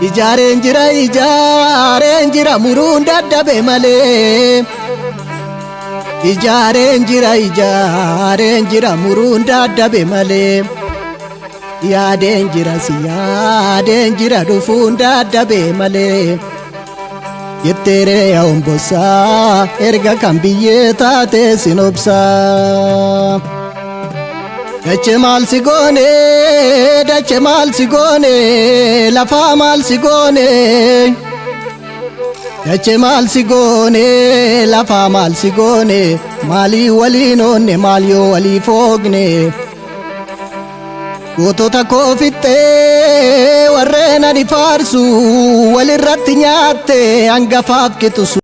Ijaareen jira muruun dadhabe malee. Ijaareen jira muruun dadhabe malee. Yaadeen jira dhufuun dadhabe malee. Yetteeree yaa'uun bossaa erga kan biyyee taate sin obsaa. Dache maal si goone lafaa maal si goone. Dache maal si goone lafaa maal si goone. Maalii waliin oonne maal yoo walii foogne. Gootota koo fixxee warreen ani faarsu walirratti nyaatte hangafaaf kitusu.